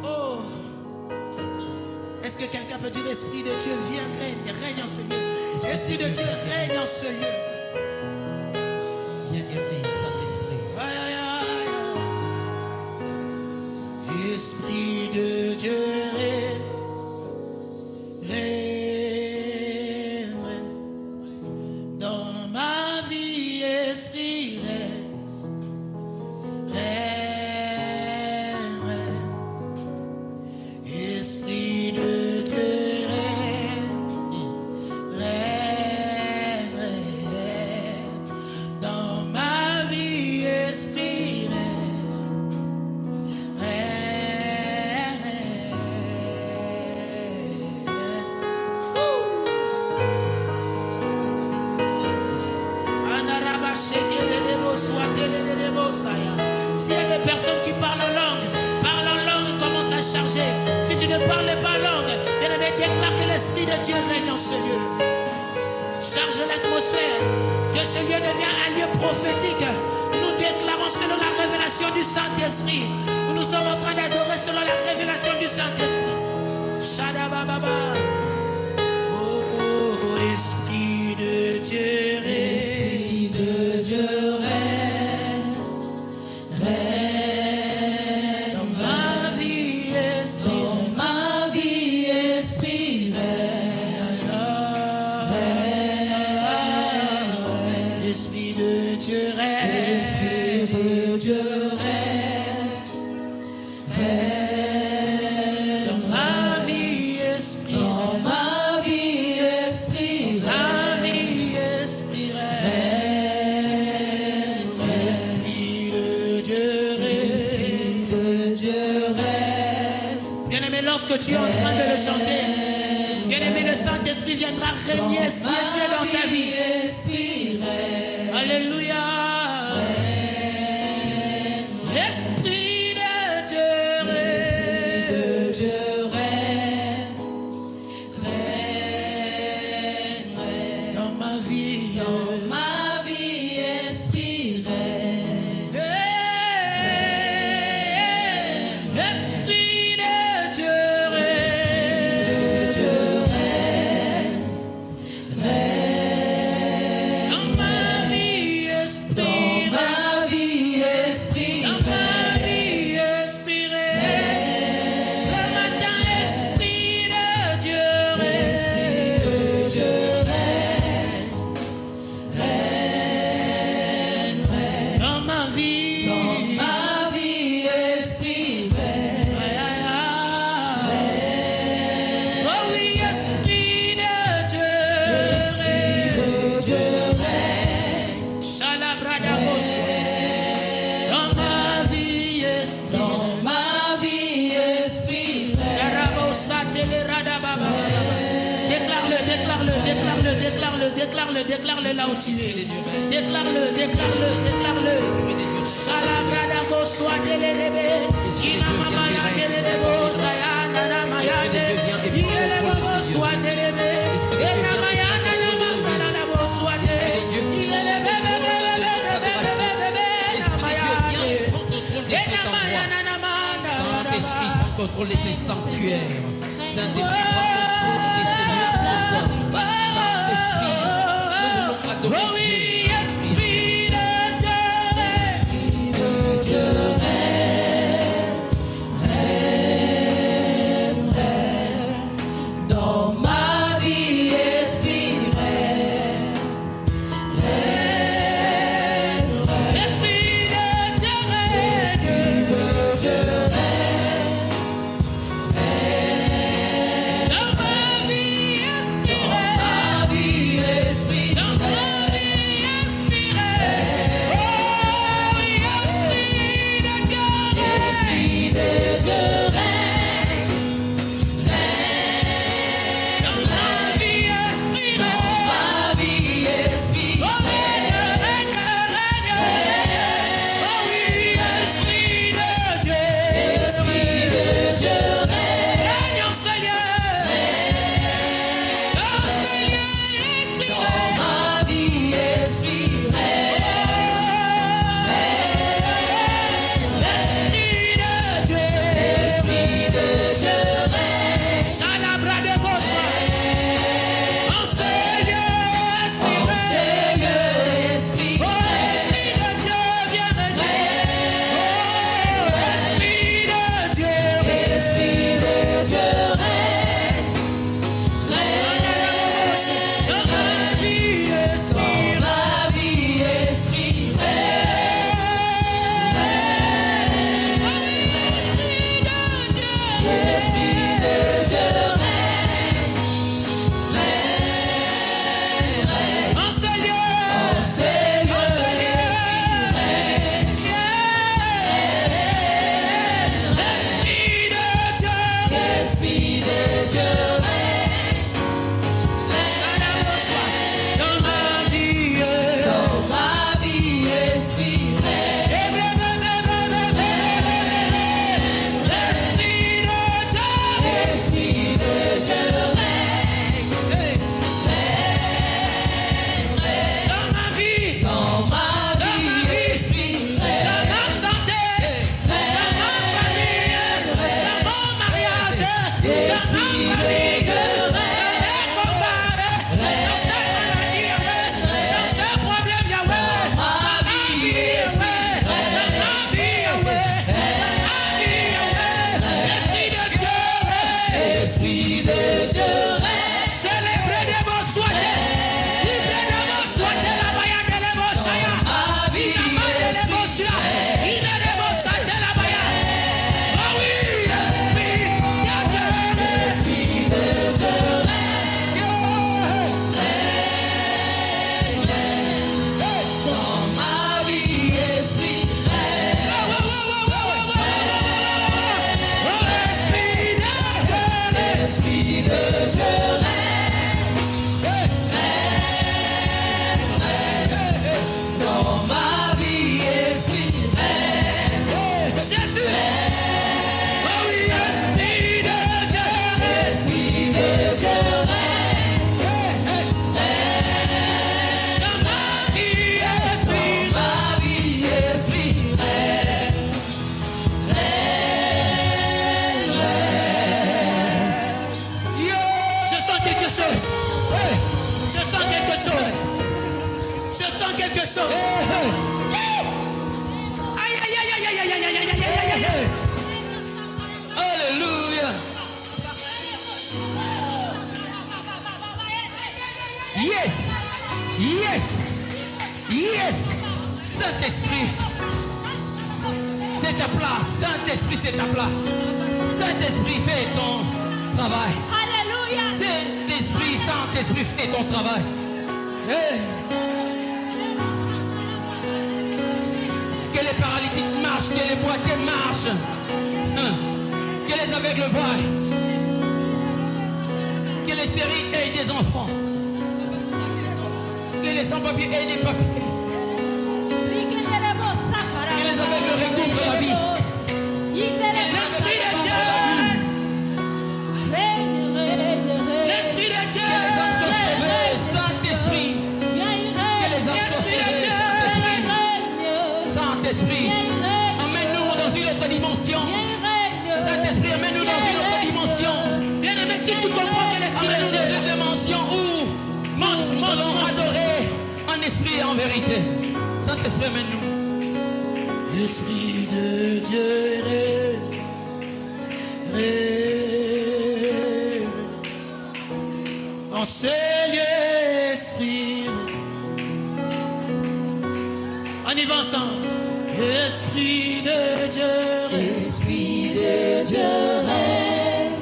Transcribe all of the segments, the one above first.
Oh, est-ce que quelqu'un peut dire Esprit de Dieu, viens, règne en ce lieu. Esprit de Dieu, règne en ce lieu. Viens aimer, Saint-Esprit. Esprit de Dieu, règne dans ma vie, Esprit, règne, Esprit de Dieu, règne dans ma vie, Esprit, s'il y a des personnes qui parlent en langue et commence à charger. Si tu ne parles pas langue, bien-aimé, déclare que l'Esprit de Dieu règne en ce lieu. Charge l'atmosphère, que ce lieu devient un lieu prophétique. Nous déclarons selon la révélation du Saint-Esprit. Nous sommes en train d'adorer selon la révélation du Saint-Esprit. Shadabababa. Oh, Esprit de Dieu, Esprit de Dieu, que tu es en train de le chanter. Bien-aimé, le Saint-Esprit viendra régner, siéger dans ta vie. Alléluia. Esprit de Dieu, règne dans ma vie. Esprit règne. Esprit de Dieu. Déclare-le là où tu es. Déclare-le. Salabrada go soit delebe. Ina mama ya delebo sayana na maya de. Yele bobo soit delebe. Ena maya na mama na bo soit de. Yele bebe na maya de. Ena maya na manda. Saint-Esprit, contrôle les sanctuaires. Saint-Esprit, oh oui, Esprit de Dieu, règne dans ma vie, Esprit règne, Esprit de Dieu règne, dans chose. Aïe, aïe, aïe, aïe, aïe, aïe, aïe, aïe, aïe, aïe, aïe. Alléluia. Yes. Yes. Yes. Saint-Esprit. C'est ta place. Saint-Esprit, c'est ta place. Saint-Esprit, fais ton travail. Alléluia. Saint-Esprit, Saint-Esprit, fais ton travail. Hey. Que les paralytiques marchent, que les boiteux marchent. Que les aveugles voient. Que les stériles aient des enfants. Que les sans-papiers aient des papiers. Que les aveugles recouvrent la vie. L'Esprit de Dieu. L'Esprit de Dieu. Que les âmes soient sauvées, Saint-Esprit. Que les âmes soient sauvées, Saint-Esprit. Saint-Esprit, emmène-nous dans une autre dimension. Saint-Esprit, emmène-nous dans une autre dimension. Bien-aimé, si tu comprends que l'Esprit de Emmène-nous Dieu dans une dimension où nous allons adorer en esprit et en vérité. Saint-Esprit, emmène-nous. Esprit de Dieu, en ce lieu, Esprit. On y va ensemble. Esprit de Dieu, Esprit de Dieu, règne,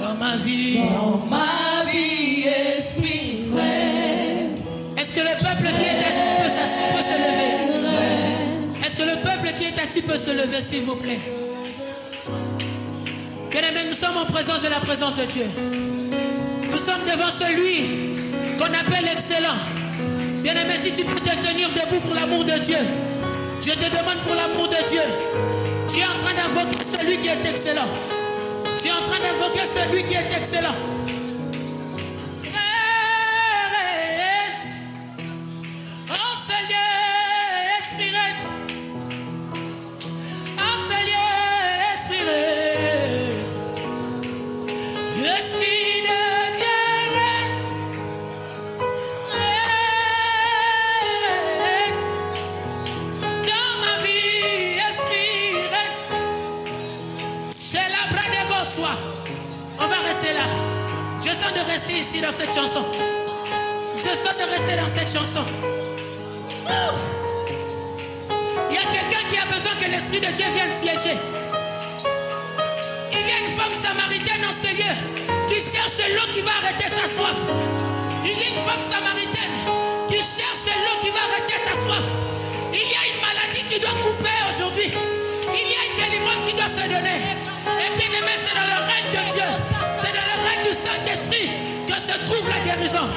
dans ma vie. dans ma vie, Esprit, règne. Est-ce que le peuple qui est assis peut se lever? Est-ce que le peuple qui est assis peut se lever, s'il vous plaît? Bien-aimés, nous sommes en présence de la présence de Dieu. Nous sommes devant celui qu'on appelle excellent. Bien-aimé, si tu peux te tenir debout pour l'amour de Dieu, je te demande pour l'amour de Dieu. Tu es en train d'invoquer celui qui est excellent. Tu es en train d'invoquer celui qui est excellent. Oh Seigneur, Esprit, oh Seigneur, Esprit, Esprit de Dieu. On va rester là. Je sens de rester ici dans cette chanson. Je sens de rester dans cette chanson. Il y a quelqu'un qui a besoin que l'Esprit de Dieu vienne siéger. Il y a une femme samaritaine dans ce lieu qui cherche l'eau qui va arrêter sa soif. Il y a une femme samaritaine qui cherche l'eau qui va arrêter sa soif. Il y a une maladie qui doit couper aujourd'hui. Il y a une délivrance qui doit se donner. Et bien aimé, c'est dans le règne de Dieu, c'est dans le règne du Saint-Esprit que se trouve la guérison.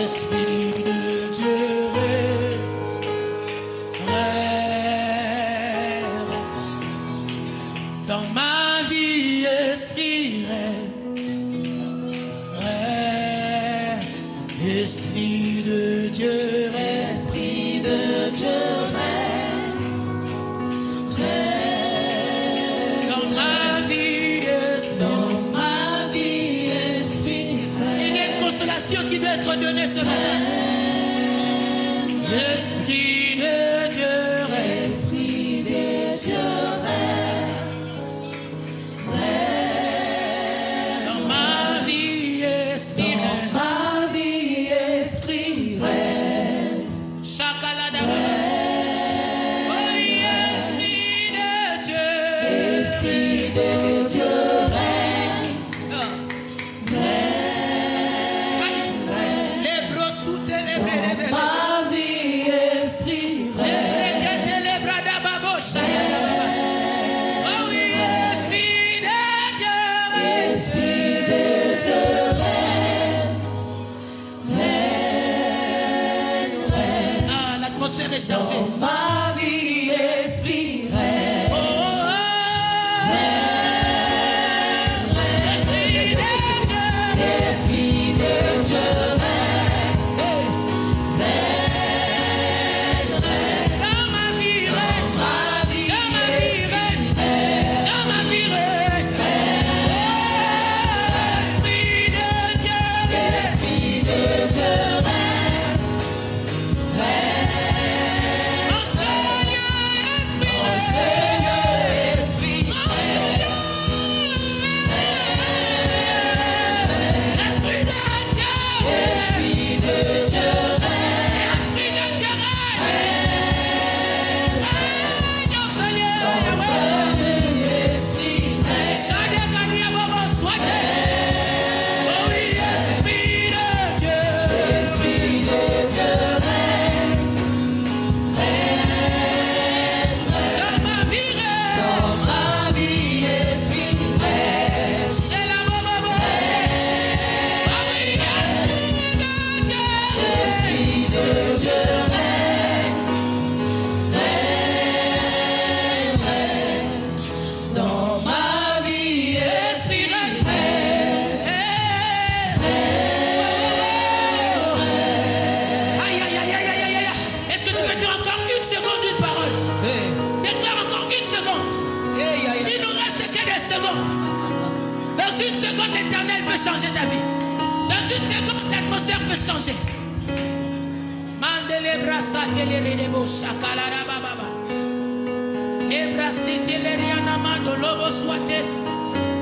Esprit de Dieu, règne dans ma vie, Esprit, règne, Esprit de Dieu, Esprit de Dieu, qui doit être donné ce matin. Esprit de Dieu, Esprit de Dieu, dans ma vie, Esprit, dans ma vie, Esprit, Chakalada, oh Esprit de Dieu, Esprit de Dieu. Ma vie, Esprit, oh oui, Esprit de Dieu, Esprit de Dieu, ah, l'atmosphère est chargée. ma vie, Esprit, Esprit de Dieu. une seconde, l'Éternel peut changer ta vie. Dans une seconde, l'atmosphère peut changer. Mandele brasate le redebo shakalara baba. Le brasite le riana mando lobo swate.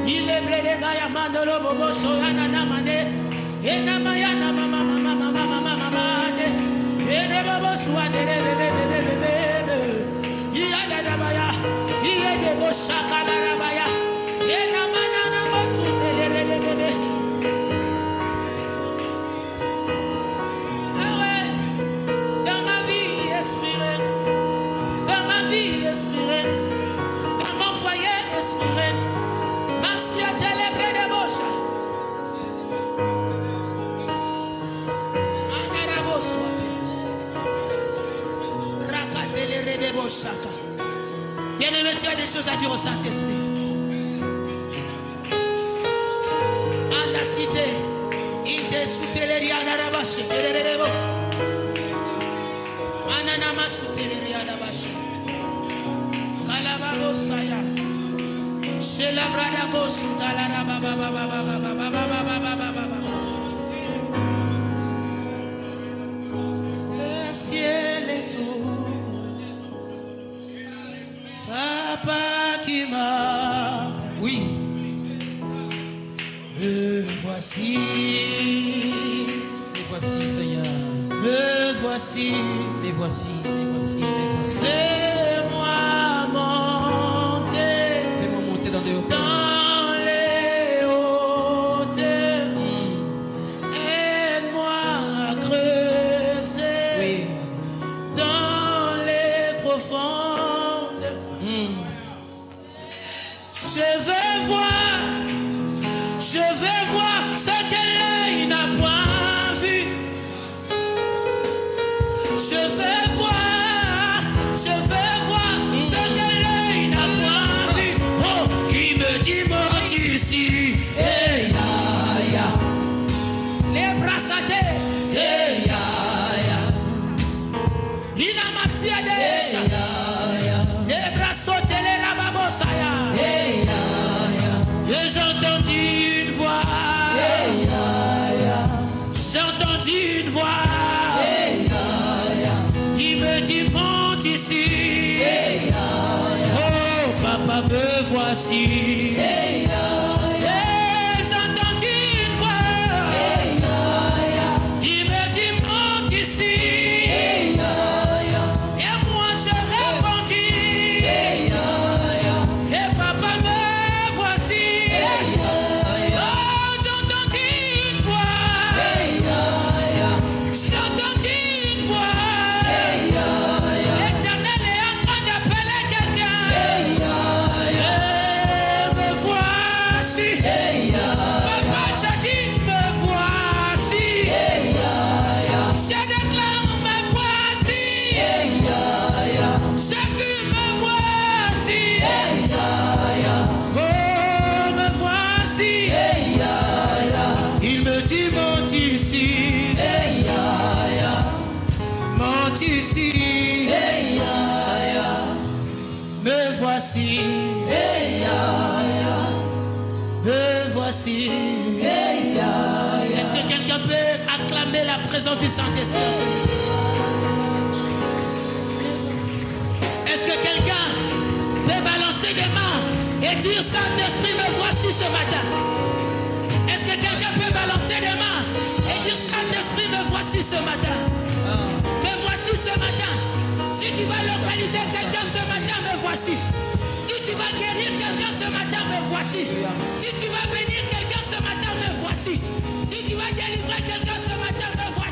Il est brede gaya mando lobo soyana namane. Ena mayana mama mama mama mama mama. Ene bobo swade bebe. Iya da baya. Iya de bo shakalara baya. Ena manana masute le rede bebe. Dans mon foyer, espéré. Merci à Télébré de Bocha. Anarabo Swati. Rakatelere de Bochaka. Bien-aimé, tu as des choses à dire au Saint-Esprit. Anda cité. Ite souteleri anarabashi. Terere Bocha. Ananama souteleri adabashi. Saya Celebrada Gosuta la baba le ciel est tout Papa qui m'a Oui. Me voici Seigneur. Me voici Fais-moi monter dans les hautes. Aide-moi à creuser dans les profondes. Je veux voir ce que l'œil n'a point vu. Je veux voir ce que l'œil n'a point vu. Oh, il me dit monte ici. Hey, ya, ya. Les bras satés. Hey, ya, ya. Il a ma fiadèche. Les bras sautés, les rababosaya. Hey, ya, ya. Et j'entendis une voix. Hey, ya, ya. J'entendis une voix. Hey, ya, ya. Il me dit monte ici. Hey, ya, ya. Oh, papa, me voici. Hey, ya, ya. J'entendis une voix. Hey, ya, ya. Il me dit monte ici. Hey, ya, ya. Et moi je répondis. Hey, ya, ya. Et papa, me voici. Hey, ya, ya. Oh, j'entendis une voix. Hey, ya, ya. J'entendis une voix. Hey, ya, ya. L'Éternel est en train d'appeler quelqu'un. Hey, ya, ya. Me voici. Hey, ya, papa, je dis me voici. Hey, ya, ya. Je déclare me voici. Hey, ya, ya. Jésus, me voici. Hey, ya, ya. Oh, me voici. Hey, ya, ya. Il me dit monte ici. Hey, ya, ya. Monte ici. Hey, ya, ya. Me voici. Hey, ya, ya. Me voici. Hey, ya, ya. Est-ce que quelqu'un peut acclamer la présence du Saint-Esprit? Est-ce que quelqu'un peut balancer des mains et dire Saint-Esprit, me voici ce matin? Est-ce que quelqu'un peut balancer des mains et dire Saint-Esprit, me voici ce matin? Me voici ce matin. Si tu vas localiser quelqu'un ce matin, me voici. Si tu vas guérir quelqu'un ce matin, me voici. Si tu vas bénir quelqu'un ce matin, me voici. Si tu vas délivrer quelqu'un ce matin, me voici.